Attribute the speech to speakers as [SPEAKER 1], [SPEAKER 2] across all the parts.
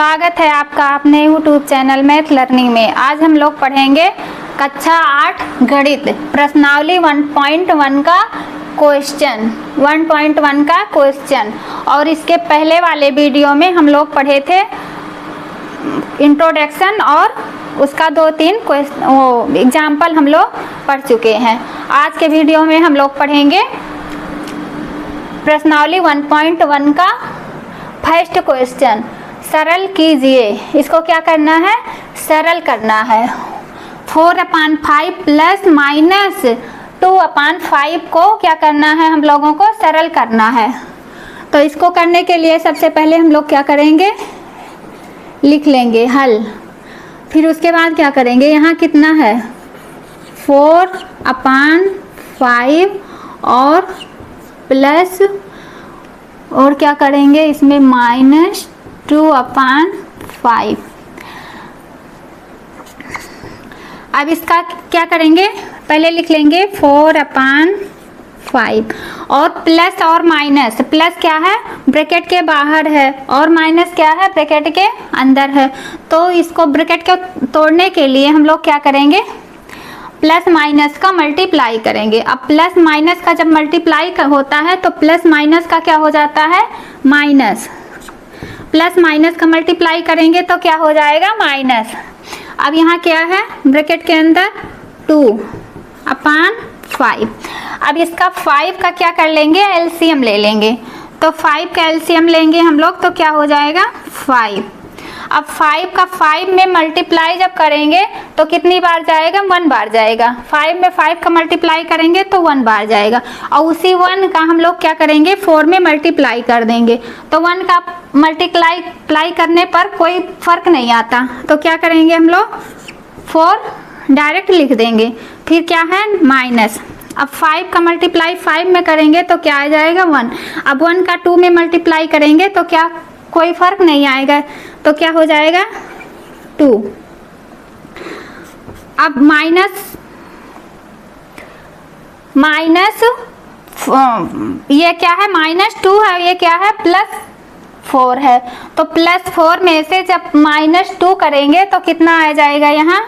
[SPEAKER 1] स्वागत है आपका अपने YouTube चैनल मैथ लर्निंग में। आज हम लोग पढ़ेंगे कक्षा 8 गणित प्रश्नावली 1.1 का क्वेश्चन और इसके पहले वाले वीडियो में हम लोग पढ़े थे इंट्रोडक्शन और उसका 2-3 एग्जाम्पल हम लोग पढ़ चुके हैं। आज के वीडियो में हम लोग पढ़ेंगे प्रश्नावली 1.1 का फर्स्ट क्वेश्चन। सरल कीजिए, इसको क्या करना है, सरल करना है। 4/5 प्लस माइनस 2/5 को क्या करना है, हम लोगों को सरल करना है। तो इसको करने के लिए सबसे पहले हम लोग क्या करेंगे, लिख लेंगे हल। फिर उसके बाद क्या करेंगे, यहाँ कितना है 4/5 और प्लस और क्या करेंगे इसमें माइनस 2/5। अब इसका क्या करेंगे, पहले लिख लेंगे 4/5 और प्लस और माइनस। प्लस क्या है, ब्रैकेट के बाहर है और माइनस क्या है, ब्रैकेट के अंदर है। तो इसको ब्रैकेट को तोड़ने के लिए हम लोग क्या करेंगे, प्लस माइनस का मल्टीप्लाई करेंगे। अब प्लस माइनस का जब मल्टीप्लाई होता है तो प्लस माइनस का क्या हो जाता है, माइनस। प्लस माइनस का मल्टीप्लाई करेंगे तो क्या हो जाएगा, माइनस। अब यहाँ क्या है, ब्रैकेट के अंदर 2/5। अब इसका 5 का क्या कर लेंगे, एलसीएम ले लेंगे। तो 5 का एलसीएम लेंगे हम लोग तो क्या हो जाएगा 5। अब 5 का 5 में मल्टीप्लाई जब करेंगे तो कितनी बार जाएगा, 1 बार जाएगा। 5 में 5 का मल्टीप्लाई करेंगे तो 1 बार जाएगा और उसी 1 का हम लोग क्या करेंगे 4 में मल्टीप्लाई कर देंगे। तो 1 का मल्टीप्लाई करने पर कोई फर्क नहीं आता, तो क्या करेंगे हम लोग 4 डायरेक्ट लिख देंगे। फिर क्या है माइनस। अब 5 का मल्टीप्लाई 5 में करेंगे तो क्या आ जाएगा 1। अब 1 का 2 में मल्टीप्लाई करेंगे तो क्या कोई फर्क नहीं आएगा, तो क्या हो जाएगा 2। अब माइनस ये क्या है, -2 है, ये क्या है +4 है। तो +4 में से जब -2 करेंगे तो कितना आ जाएगा, यहाँ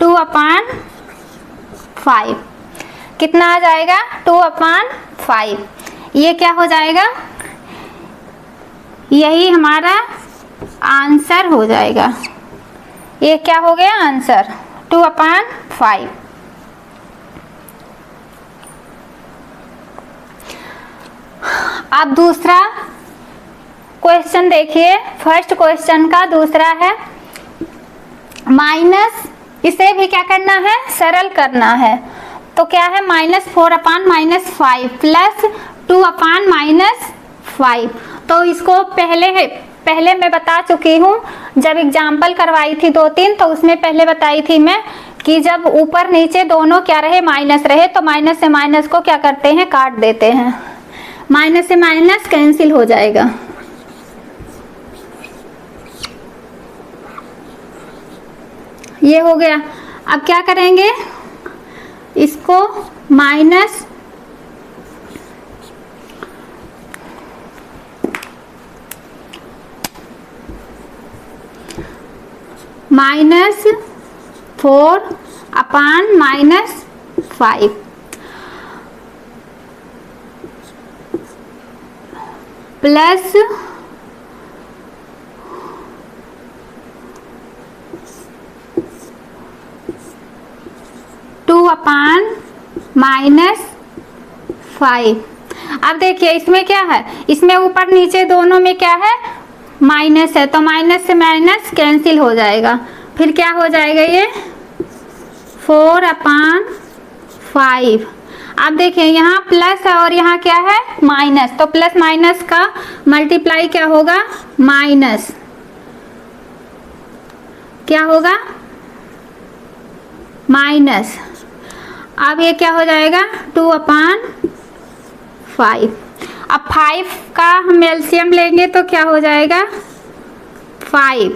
[SPEAKER 1] 2/5। कितना आ जाएगा 2/5। ये क्या हो जाएगा, यही हमारा आंसर हो जाएगा। ये क्या हो गया आंसर 2/5। अब दूसरा क्वेश्चन देखिए, फर्स्ट क्वेश्चन का दूसरा है माइनस। इसे भी क्या करना है, सरल करना है। तो क्या है -4/-5 प्लस 2/-5। तो इसको पहले मैं बता चुकी हूँ, जब एग्जाम्पल करवाई थी 2-3 तो उसमें पहले बताई थी मैं कि जब ऊपर नीचे दोनों क्या रहे, माइनस रहे, तो माइनस से माइनस को क्या करते हैं, काट देते हैं। माइनस से माइनस कैंसिल हो जाएगा। ये हो गया। अब क्या करेंगे, इसको माइनस -4/-5 प्लस 2/-5। अब देखिए इसमें क्या है, इसमें ऊपर नीचे दोनों में क्या है, माइनस है, तो माइनस से माइनस कैंसिल हो जाएगा। फिर क्या हो जाएगा, ये 4/5। अब देखिए यहाँ प्लस है और यहाँ क्या है माइनस, तो प्लस माइनस का मल्टीप्लाई क्या होगा, माइनस। क्या होगा, माइनस। अब ये क्या हो जाएगा 2/5। अब 5 का हम एलसीएम लेंगे तो क्या हो जाएगा 5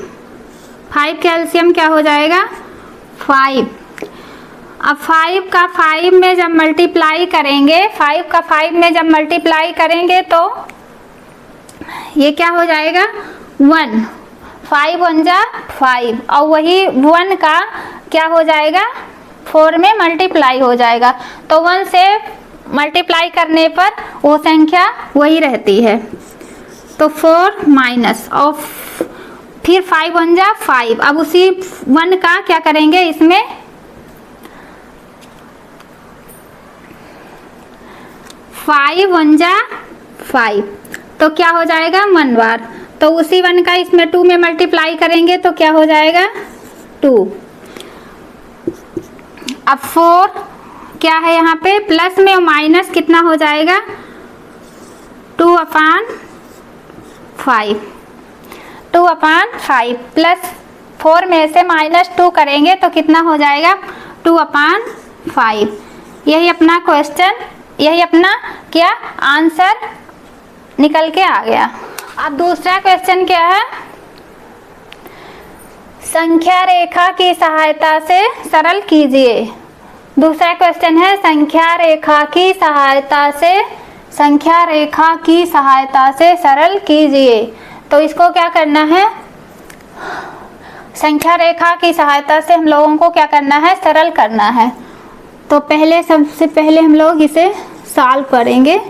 [SPEAKER 1] का एलसीएम क्या हो जाएगा 5। अब 5 का 5 में जब मल्टीप्लाई करेंगे, 5 का 5 में जब मल्टीप्लाई करेंगे तो ये क्या हो जाएगा 1। 5 1 जा 5 और वही 1 का क्या हो जाएगा 4 में मल्टीप्लाई हो जाएगा। तो 1 से मल्टीप्लाई करने पर वो संख्या वही रहती है। तो 4 माइनस और फिर 5 1 जा 5। अब उसी 1 का क्या करेंगे इसमें 5 1 जा 5 तो क्या हो जाएगा 1 बार। तो उसी 1 का इसमें 2 में मल्टीप्लाई करेंगे तो क्या हो जाएगा 2। अब 4 क्या है यहाँ पे प्लस में और माइनस कितना हो जाएगा 2/5 2/5 प्लस 4 में से -2 करेंगे तो कितना हो जाएगा 2/5। यही अपना क्वेश्चन, यही अपना क्या आंसर निकल के आ गया। अब दूसरा क्वेश्चन क्या है, संख्या रेखा की सहायता से सरल कीजिए। दूसरा क्वेश्चन है संख्या रेखा की सहायता से सरल कीजिए। तो इसको क्या करना है, संख्या रेखा की सहायता से हम लोगों को क्या करना है सरल करना है। तो पहले सबसे पहले हम लोग इसे सॉल्व करेंगे।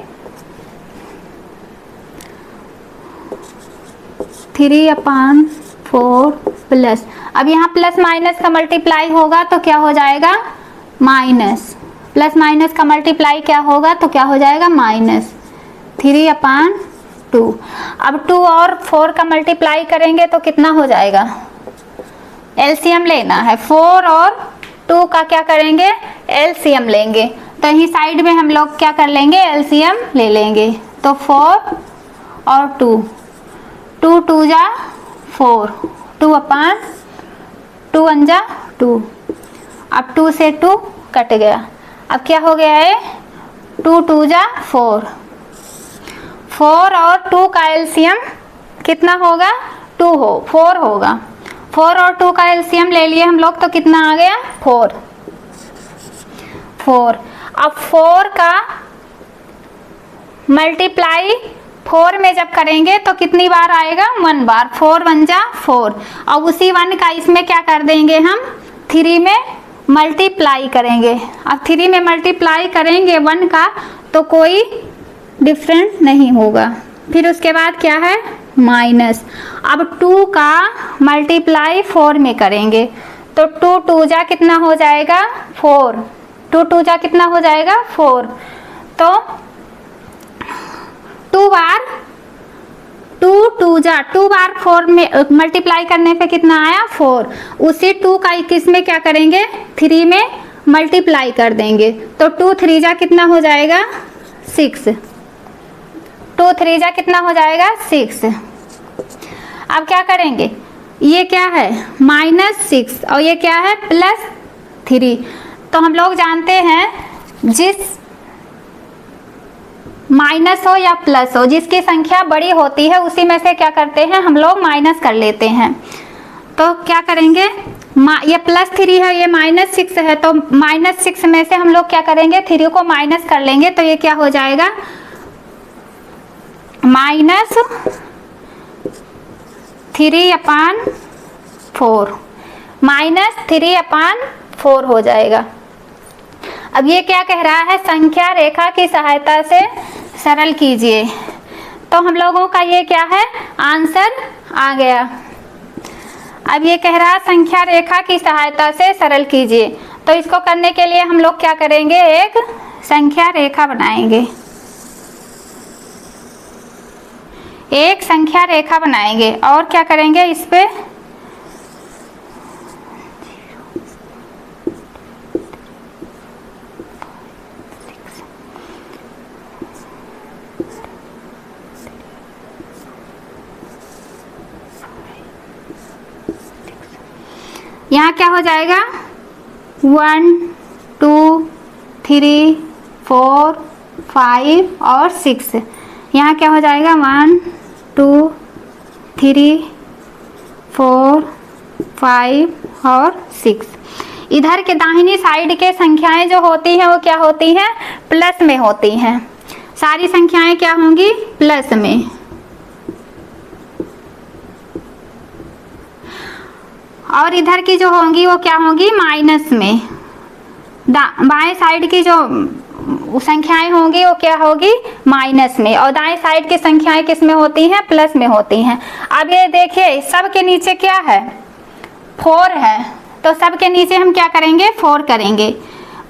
[SPEAKER 1] 3/4 प्लस, अब यहाँ प्लस माइनस का मल्टीप्लाई होगा तो क्या हो जाएगा माइनस, प्लस माइनस का मल्टीप्लाई क्या होगा तो क्या हो जाएगा माइनस 3/2। अब 2 और 4 का मल्टीप्लाई करेंगे तो कितना हो जाएगा, एलसीएम लेना है। 4 और 2 का क्या करेंगे एलसीएम लेंगे। तो यहीं साइड में हम लोग क्या कर लेंगे एलसीएम ले लेंगे। तो 4 और 2, 2 2 जा 4, 2/2 1 जा 2। अब 2 से 2 कट गया। अब क्या हो गया है 2 2 जा 4, 4 और 2 का एलसीएम कितना होगा 4 होगा। 4 और 2 का एलसीएम ले लिए हम लोग तो कितना आ गया 4। अब 4 का मल्टीप्लाई 4 में जब करेंगे तो कितनी बार आएगा 1 बार। 4 1 जा 4 और उसी 1 का इसमें क्या कर देंगे हम 3 में मल्टीप्लाई करेंगे। अब 3 में मल्टीप्लाई करेंगे 1 का तो कोई डिफरेंट नहीं होगा। फिर उसके बाद क्या है माइनस। अब 2 का मल्टीप्लाई 4 में करेंगे तो 2 2 जा कितना हो जाएगा 4, 2 2 जा कितना हो जाएगा 4। तो 2 बार 2 बार 4 में मल्टीप्लाई करने पे कितना आया 4। उसी 2 का इसमें क्या करेंगे 3 में मल्टीप्लाई कर देंगे तो 2 3 जा कितना हो जाएगा 6, 2 3 जा कितना हो जाएगा 6। अब क्या करेंगे ये क्या है -6 और ये क्या है +3। तो हम लोग जानते हैं जिस माइनस हो या प्लस हो जिसकी संख्या बड़ी होती है उसी में से क्या करते हैं हम लोग माइनस कर लेते हैं। तो क्या करेंगे ये +3 है ये -6 है तो -6 में से हम लोग क्या करेंगे 3 को माइनस कर लेंगे तो ये क्या हो जाएगा -3/4 हो जाएगा। अब ये क्या कह रहा है संख्या रेखा की सहायता से सरल कीजिए। तो हम लोगों का ये क्या है आंसर आ गया। अब ये कह रहा है संख्या रेखा की सहायता से सरल कीजिए। तो इसको करने के लिए हम लोग क्या करेंगे एक संख्या रेखा बनाएंगे, एक संख्या रेखा बनाएंगे और क्या करेंगे इस पे यहाँ क्या हो जाएगा 1 2 3 4 5 और 6। यहाँ क्या हो जाएगा 1 2 3 4 5 और 6। इधर के दाहिनी साइड के संख्याएं जो होती हैं वो क्या होती हैं प्लस में होती हैं। सारी संख्याएं क्या होंगी प्लस में। और इधर की जो होंगी वो क्या होंगी, माइनस में। बाएं साइड की जो संख्याएं होंगी वो क्या होगी, माइनस में, और दाएं साइड की संख्याएं किस में होती हैं, प्लस में होती हैं। अब ये देखिए सब के नीचे क्या है, 4 है, तो सब के नीचे हम क्या करेंगे, 4 करेंगे।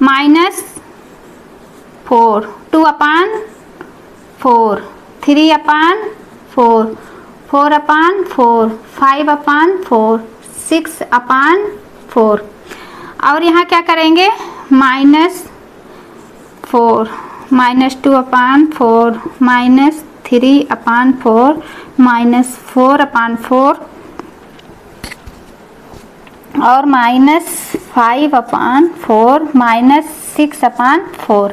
[SPEAKER 1] -4, 2/4, 3/4, 4/4, 5/4, 6/4, और यहाँ क्या करेंगे, -4, -2/4, -3/4, -4/4 और -5/4, -6/4।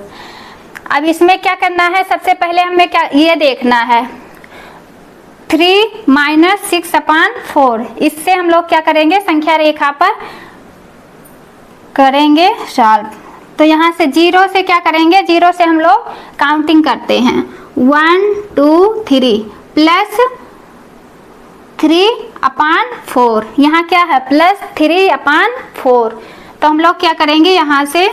[SPEAKER 1] अब इसमें क्या करना है, सबसे पहले हमें क्या ये देखना है, 3 - 6/4, इससे हम लोग क्या करेंगे, संख्या रेखा पर करेंगे सॉल्व। तो यहाँ से 0 से क्या करेंगे, 0 से हम लोग काउंटिंग करते हैं, 1 2 3 प्लस 3/4, यहाँ क्या है, +3/4। तो हम लोग क्या करेंगे, यहाँ से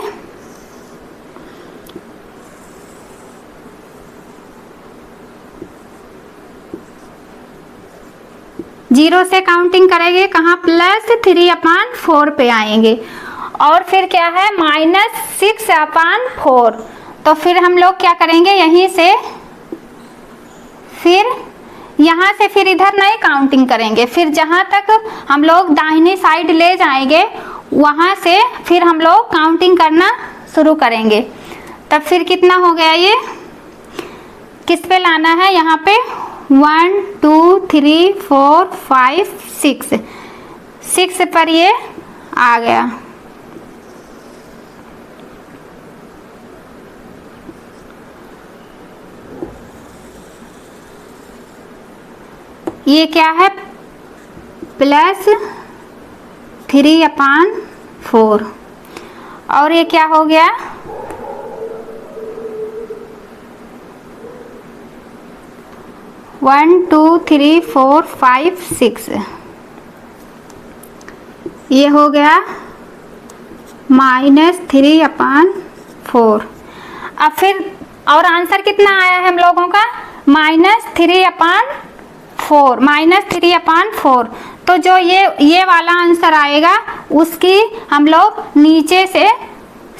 [SPEAKER 1] 0 से काउंटिंग करेंगे, कहाँ, +3/4 पे आएंगे, और फिर क्या है, -6/4। तो फिर हम लोग क्या करेंगे, यहीं से फिर यहाँ से फिर इधर नहीं काउंटिंग करेंगे, फिर जहाँ तक हम लोग दाहिनी साइड ले जाएंगे वहाँ से फिर हम लोग काउंटिंग करना शुरू करेंगे। तब फिर कितना हो गया, ये किस पे लाना है, यहाँ पे 1 2 3 4 5 6 पर ये आ गया। ये क्या है, +3/4, और ये क्या हो गया, 1 2 3 4 5 6, ये हो गया -3/4। अब फिर और आंसर कितना आया है हम लोगों का, -3/4। तो जो ये वाला आंसर आएगा उसकी हम लोग नीचे से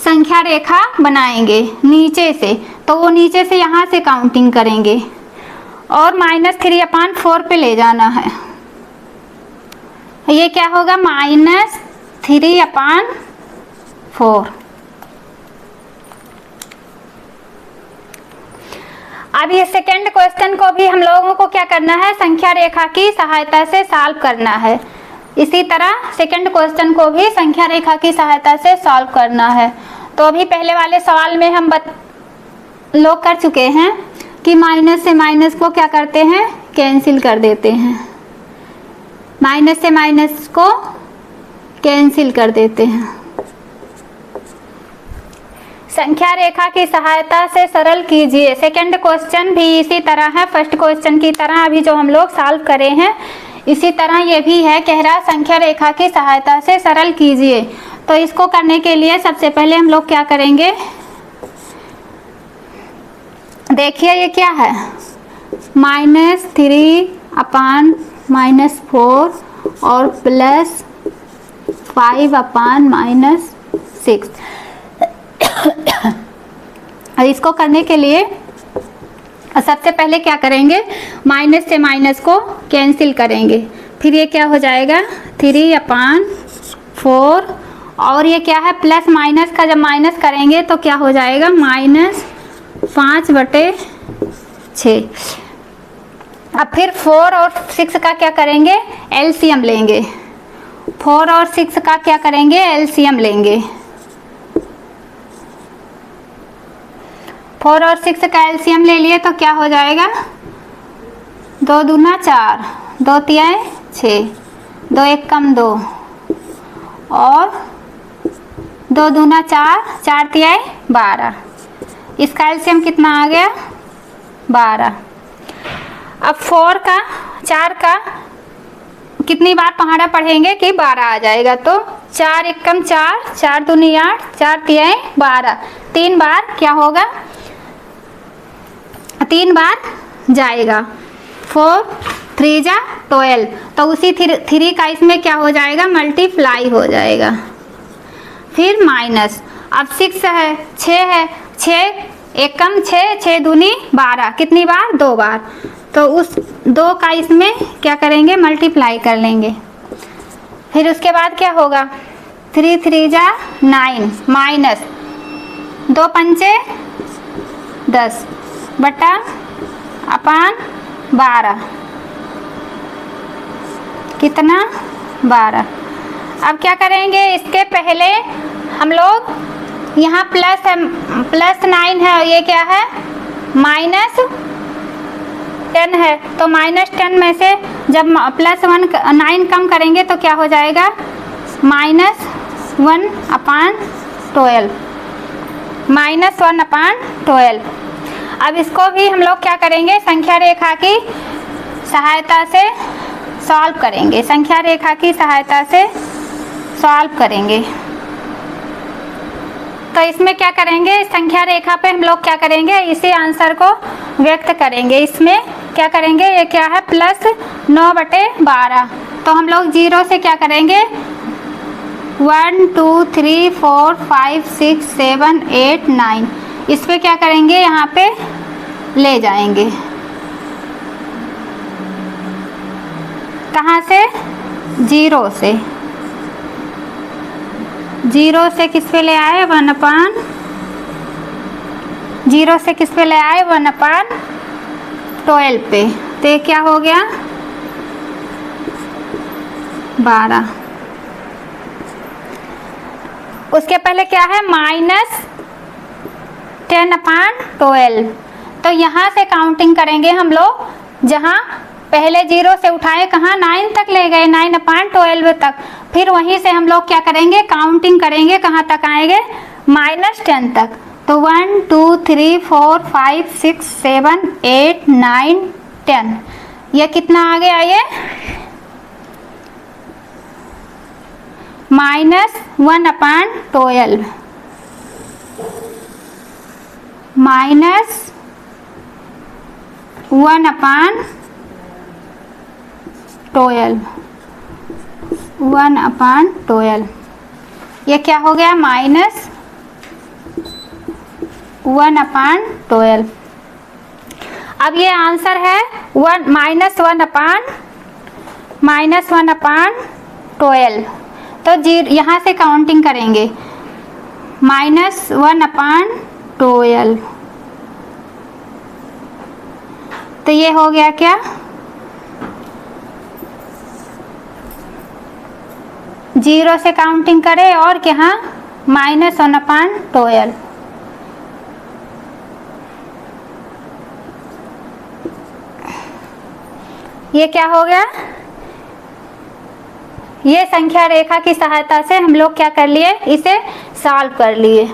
[SPEAKER 1] संख्या रेखा बनाएंगे, नीचे से, तो वो नीचे से यहाँ से काउंटिंग करेंगे और -3/4 पे ले जाना है। ये क्या होगा, -3/4। अब ये सेकंड क्वेश्चन को भी हम लोगों को क्या करना है, संख्या रेखा की सहायता से सॉल्व करना है। इसी तरह सेकंड क्वेश्चन को भी संख्या रेखा की सहायता से सॉल्व करना है। तो अभी पहले वाले सवाल में हम लोग कर चुके हैं कि माइनस से माइनस को क्या करते हैं, कैंसिल कर देते हैं, माइनस से माइनस को कैंसिल कर देते हैं। संख्या रेखा की सहायता से सरल कीजिए। सेकंड क्वेश्चन भी इसी तरह है, फर्स्ट क्वेश्चन की तरह अभी जो हम लोग सॉल्व करे हैं इसी तरह ये भी है, कह रहा संख्या रेखा की सहायता से सरल कीजिए। तो इसको करने के लिए सबसे पहले हम लोग क्या करेंगे, देखिए ये क्या है, -3/-4 और +5/-6। और इसको करने के लिए सबसे पहले क्या करेंगे, माइनस से माइनस को कैंसिल करेंगे, फिर ये क्या हो जाएगा 3/4, और ये क्या है प्लस माइनस का जब माइनस करेंगे तो क्या हो जाएगा -5/6। अब फिर 4 और 6 का क्या करेंगे, एलसीएम लेंगे, 4 और 6 का क्या करेंगे, एलसीएम लेंगे। 4 और 6 का एलसीएम ले लिए तो क्या हो जाएगा, 2 दूना 4, 2 तियाए 6, 2 एक कम 2, और 2 दूना 4, 4 तियाए 12। इसका एलसीएम कितना आ गया, 12। अब 4 का 4 का कितनी बार पहाड़ा पढ़ेंगे कि 12 आ जाएगा। तो 4 एकम 4, 4 दूनी 8, 4 तियाएं 12, 3 बार क्या होगा, 3 बार जाएगा। 4 3 जा 12, तो उसी 3 का इसमें क्या हो जाएगा, मल्टीप्लाई हो जाएगा। फिर माइनस, अब 6 है, 6 है, 6 एकम 6, 6 दूनी 12, कितनी बार, 2 बार, तो उस 2 का इसमें क्या करेंगे, मल्टीप्लाई कर लेंगे। फिर उसके बाद क्या होगा, 3 3 जा 9 माइनस 2 पंचे 10 बटा अपान 12, कितना, 12। अब क्या करेंगे, इसके पहले हम लोग यहाँ प्लस है, प्लस 9 है, ये क्या है, माइनस 10 है, तो माइनस 10 में से जब प्लस 9 कम करेंगे तो क्या हो जाएगा, -1 अपान 12, -1 अपान 12। अब इसको भी हम लोग क्या करेंगे, संख्या रेखा की सहायता से सॉल्व करेंगे, संख्या रेखा की सहायता से सॉल्व करेंगे। तो इसमें क्या करेंगे, संख्या रेखा पे हम लोग क्या करेंगे, इसी आंसर को व्यक्त करेंगे। इसमें क्या करेंगे, ये क्या है, प्लस 9/12, तो हम लोग 0 से क्या करेंगे, 1 2 3 4 5 6 7 8 9, इस पे क्या करेंगे, यहाँ पे ले जाएंगे, कहाँ से, 0 से, 0 से किस पे ले आए, 1 अपान, 0 से किस पे ले आए, 1 अपान 12 पे, तो ये क्या हो गया, 12। उसके पहले क्या है, -10 अपान 12, तो यहाँ से काउंटिंग करेंगे हम लोग, जहाँ पहले 0 से उठाए कहाँ, 9 तक ले गए, 9 अपान 12 तक, फिर वहीं से हम लोग क्या करेंगे, काउंटिंग करेंगे, कहाँ तक आएंगे, -10 तक, तो 1 2 3 4 5 6 7 8 9 10, ये कितना आ गया, ये -1 अपान 12, -1 अपान 12, 1 अपान 12, ये क्या हो गया, -1 अपान 12। अब ये आंसर है -1 अपान 12, तो यहाँ से काउंटिंग करेंगे, -1 अपान 12, तो ये हो गया क्या, 0 से काउंटिंग करें और यहाँ -1 अपान 12, ये क्या हो गया, ये संख्या रेखा की सहायता से हम लोग क्या कर लिए, इसे सॉल्व कर लिए।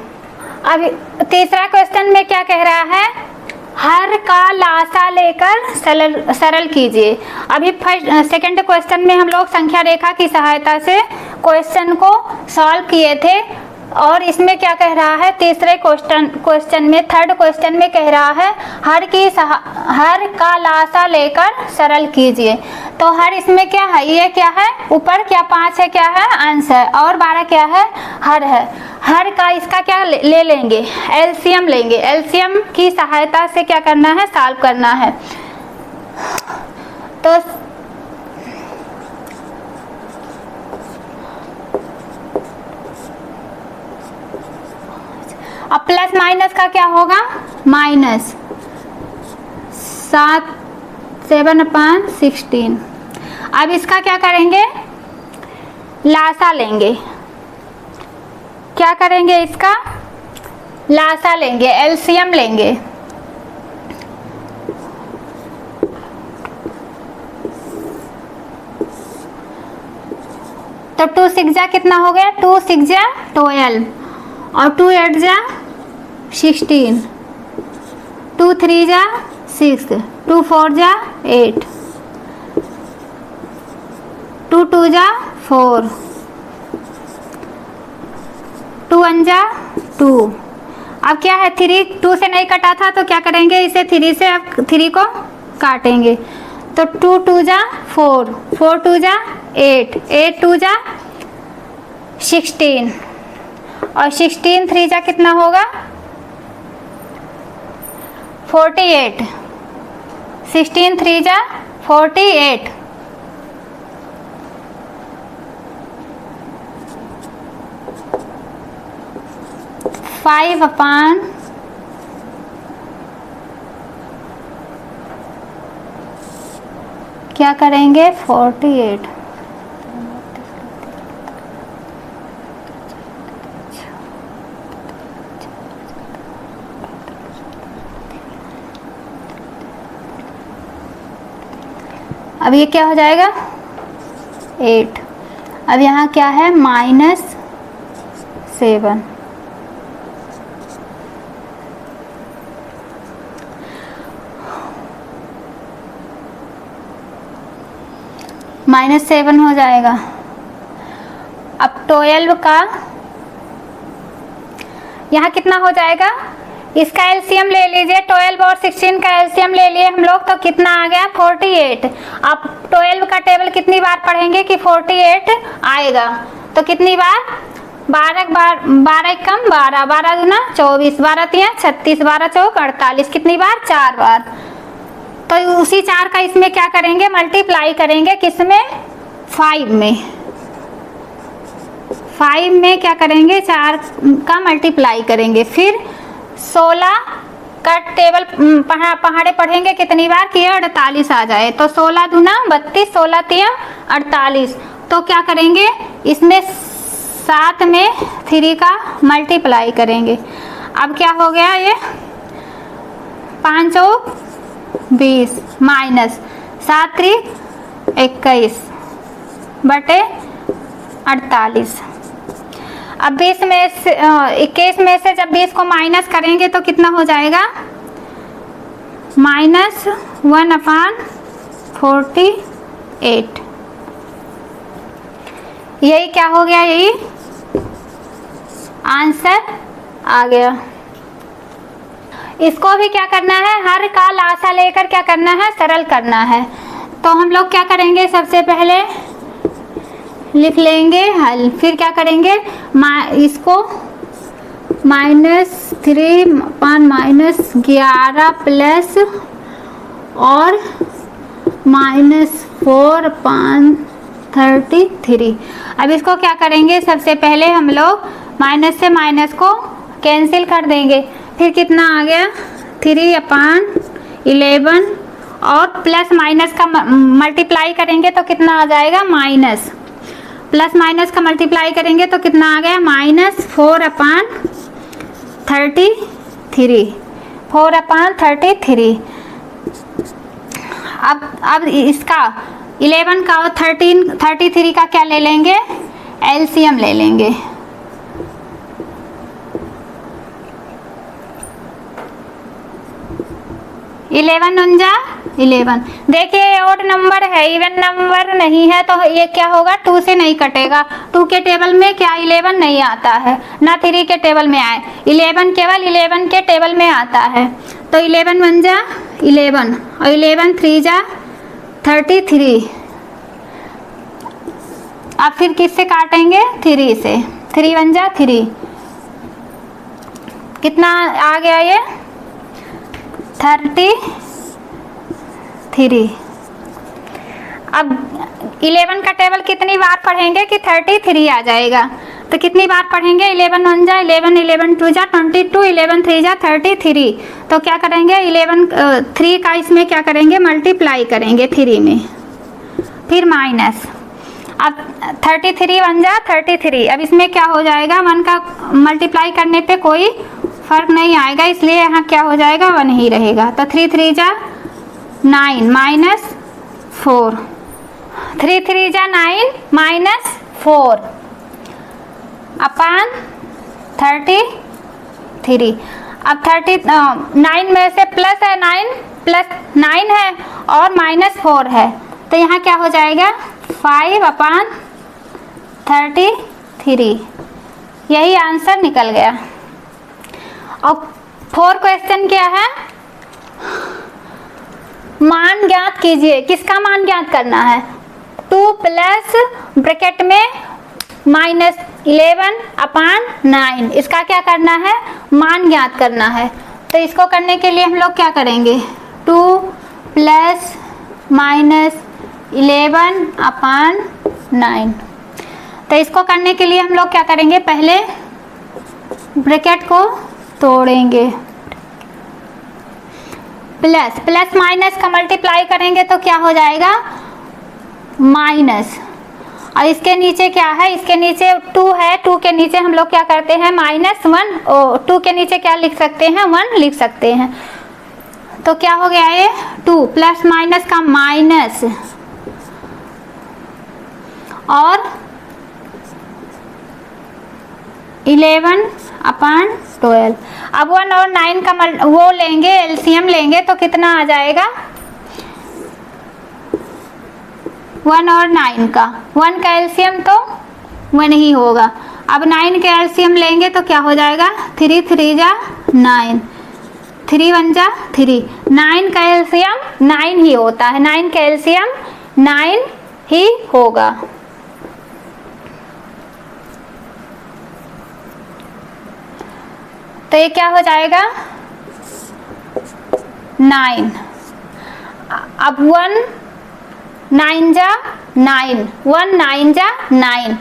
[SPEAKER 1] अब तीसरा क्वेश्चन में क्या कह रहा है, हर का लासा लेकर सरल कीजिए। अभी सेकंड क्वेश्चन में हम लोग संख्या रेखा की सहायता से क्वेश्चन को सॉल्व किए थे, और इसमें क्या कह रहा है, तीसरे क्वेश्चन में, थर्ड क्वेश्चन में कह रहा है हर का लासा लेकर सरल कीजिए। तो हर इसमें क्या है, ये क्या है, ऊपर क्या 5 है, क्या है, अंश है, और 12 क्या है, हर है। हर का इसका क्या ले लेंगे, एलसीएम लेंगे, एलसीएम की सहायता से क्या करना है, सॉल्व करना है। तो अब प्लस माइनस का क्या होगा, -7 अपान 16। अब इसका क्या करेंगे, लासा लेंगे, क्या करेंगे, इसका लासा लेंगे, एलसीएम लेंगे। तो 2 6 जा कितना हो गया, 2 6 जा 12, और 2 8 जा 16, 2 3 जा 6, 2 4 जा 8, 2 टू जा 4, 2 1 जा 2। अब क्या है 3 2 से नहीं कटा था तो क्या करेंगे, इसे 3 से अब 3 को काटेंगे तो 2 2 जा 4, 4 2 जा 8, 8 2 जा 16 और 16 3 जा कितना होगा 48, 16 3 जा 48। फाइव अपान क्या करेंगे 48, अब ये क्या हो जाएगा 8। अब यहाँ क्या है -7, -7 हो जाएगा। अब 12 का यहाँ कितना हो जाएगा, इसका एलसीएम ले लीजिए, 12 और 16 का एलसीएम ले लिए हम लोग तो कितना आ गया 48। अब 12 का टेबल कितनी बार पढ़ेंगे कि 48 आएगा, तो कितनी बार 12 कम 12, 12 दूना 24, 12 तिया 36, 12 चौक 48, कितनी बार 4 बार। तो उसी 4 का इसमें क्या करेंगे मल्टीप्लाई करेंगे, किसमें 5 में, 5 में क्या करेंगे 4 का मल्टीप्लाई करेंगे। फिर 16 का टेबल पहाड़े पढ़ेंगे कितनी बार कि 48 आ जाए, तो 16 दूना 32, 16 तिया 48। तो क्या करेंगे इसमें 7 में 3 का मल्टीप्लाई करेंगे। अब क्या हो गया ये 5 चौक 20 माइनस 7 3 21 बटे 48। अब 20 में से 21 में से जब 20 को माइनस करेंगे तो कितना हो जाएगा -1/48। यही क्या हो गया, यही आंसर आ गया। इसको भी क्या करना है, हर का लासा लेकर क्या करना है सरल करना है। तो हम लोग क्या करेंगे, सबसे पहले लिख लेंगे हल, फिर क्या करेंगे इसको -3/-11 प्लस और -4/33। अब इसको क्या करेंगे, सबसे पहले हम लोग माइनस से माइनस को कैंसिल कर देंगे। फिर कितना आ गया 3/11 और प्लस माइनस का मल्टीप्लाई करेंगे तो कितना आ जाएगा माइनस, प्लस माइनस का मल्टीप्लाई करेंगे तो कितना आ गया -4/33, 4/33। अब इसका 11 का और 33 का क्या ले लेंगे, एलसीएम ले लेंगे। 11 उनजा 11। देखिए ओड नंबर है, इवन नंबर नहीं है, तो ये क्या होगा 2 से नहीं कटेगा। 2 के टेबल में क्या 11 नहीं आता है, ना 3 के टेबल में आए, 11 केवल 11 के टेबल में आता है। तो 11 1 जा 11 और 11 3 जा 33। अब फिर किससे काटेंगे 3 से, 3 1 जा 3, कितना आ गया ये 33। अब 11 का टेबल कितनी बार पढ़ेंगे कि 33 आ जाएगा, तो कितनी बार पढ़ेंगे 11 1 जा 11, 11 2 जा 22, 11 3 जा 33। तो क्या करेंगे 3 का इसमें क्या करेंगे मल्टीप्लाई करेंगे 3 में, फिर माइनस। अब 33 1 जा 33। अब इसमें क्या हो जाएगा 1 का मल्टीप्लाई करने पे कोई फर्क नहीं आएगा, इसलिए यहाँ क्या हो जाएगा 1 ही रहेगा। तो 3 3 जा 9 माइनस 4, 3 3 जा 9 माइनस 4 अपान 33। अब 9 में से प्लस है 9 प्लस 9 है और माइनस 4 है, तो यहाँ क्या हो जाएगा 5/33, यही आंसर निकल गया। और 4 क्वेश्चन क्या है, मान ज्ञात कीजिए। किसका मान ज्ञात करना है? 2 प्लस ब्रैकेट में -11/9, इसका क्या करना है? मान ज्ञात करना है। तो इसको करने के लिए हम लोग क्या करेंगे? 2 प्लस -11/9। तो इसको करने के लिए हम लोग क्या करेंगे? पहले ब्रैकेट को तोड़ेंगे, प्लस माइनस का मल्टीप्लाई करेंगे तो क्या हो जाएगा? माइनस। और इसके नीचे क्या है? इसके नीचे 2 है, 2 के नीचे हम लोग क्या करते हैं? -1। 2 के नीचे क्या लिख सकते हैं? 1 लिख सकते हैं। तो क्या हो गया ये? 2 प्लस माइनस का माइनस और 11/12। अब 1 और 9 का वो लेंगे, एलसीएम लेंगे तो कितना आ जाएगा? 1 और 9 का, 1 का एलसीएम तो 1 ही होगा। अब 9 के एलसीएम लेंगे तो क्या हो जाएगा? 3 3 जा 9, 3 1 जा 3। 9 का एलसीएम 9 ही होता है, 9 का एलसीएम 9 ही होगा। तो ये क्या हो जाएगा? 9। अब 1 9 जा 9, 1 9 जा 9,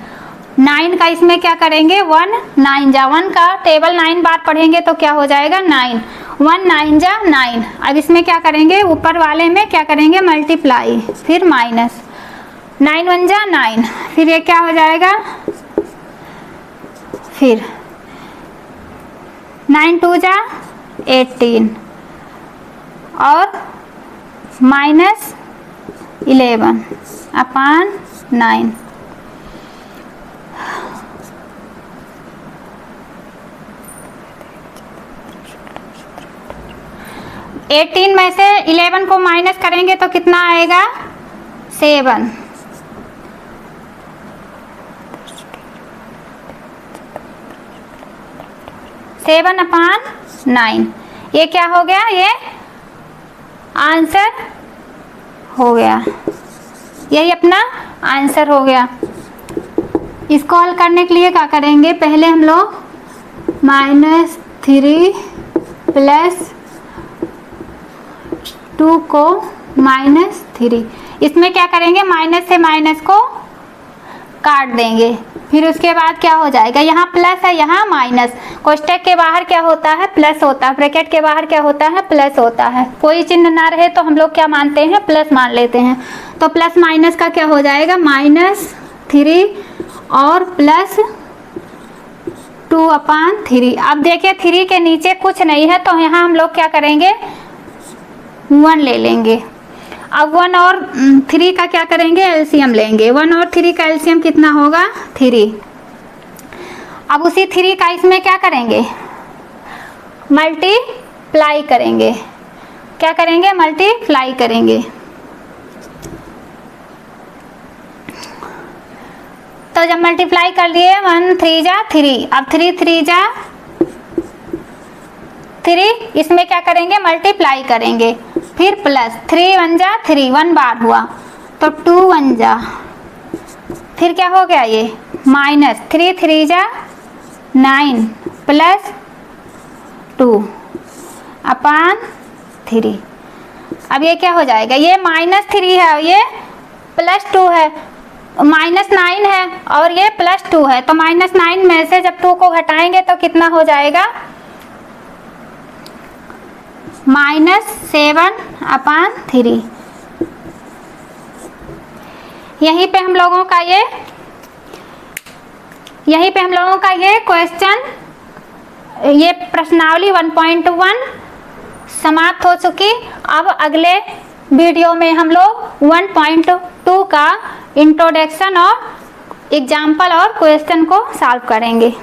[SPEAKER 1] 9 का इसमें क्या करेंगे? 1 9 जा 1 का टेबल 9 बार पढ़ेंगे तो क्या हो जाएगा? 9, 1 9 जा 9। अब इसमें क्या करेंगे? ऊपर वाले में क्या करेंगे? मल्टीप्लाई, फिर माइनस, 9 1 जा 9, फिर ये क्या हो जाएगा? फिर 9 2 जा 18 और -11/9। एटीन में से 11 को माइनस करेंगे तो कितना आएगा? 7। 7/9। ये क्या हो गया? ये आंसर हो गया, यही अपना आंसर हो गया। इसको हल करने के लिए क्या करेंगे? पहले हम लोग -3 प्लस 2 को -3, इसमें क्या करेंगे? माइनस से माइनस को काट देंगे। फिर उसके बाद क्या हो जाएगा? यहाँ प्लस है, यहाँ माइनस। कोष्टक के बाहर क्या होता है? प्लस होता है। ब्रैकेट के बाहर क्या होता है? प्लस होता है। कोई चिन्ह ना रहे तो हम लोग क्या मानते हैं? प्लस मान लेते हैं। तो प्लस माइनस का क्या हो जाएगा? -3 और प्लस 2/3। अब देखिए 3 के नीचे कुछ नहीं है तो यहाँ हम लोग क्या करेंगे? 1 ले लेंगे। अब 1 और 3 का क्या करेंगे? एलसीएम लेंगे। 1 और 3 का एलसीएम कितना होगा? 3। अब उसी 3 का इसमें क्या करेंगे? मल्टीप्लाई करेंगे। क्या करेंगे? मल्टीप्लाई करेंगे। तो जब मल्टीप्लाई कर लिए 1 3 जा 3, अब 3 3 जा 3, इसमें क्या करेंगे? मल्टीप्लाई करेंगे, फिर प्लस 3 1 जा 3, 1 बार हुआ तो 2 1 जा, फिर क्या हो गया? ये माइनस 3 3 जा 9 प्लस 2/3। अब ये क्या हो जाएगा? ये -3 है, ये +2 है, -9 है और ये +2 है। तो -9 में से जब 2 को घटाएंगे तो कितना हो जाएगा? -7/3। यहीं पे हम लोगों का ये क्वेश्चन, ये प्रश्नावली 1.1 समाप्त हो चुकी। अब अगले वीडियो में हम लोग 1.2 का इंट्रोडक्शन और एग्जाम्पल और क्वेश्चन को सॉल्व करेंगे।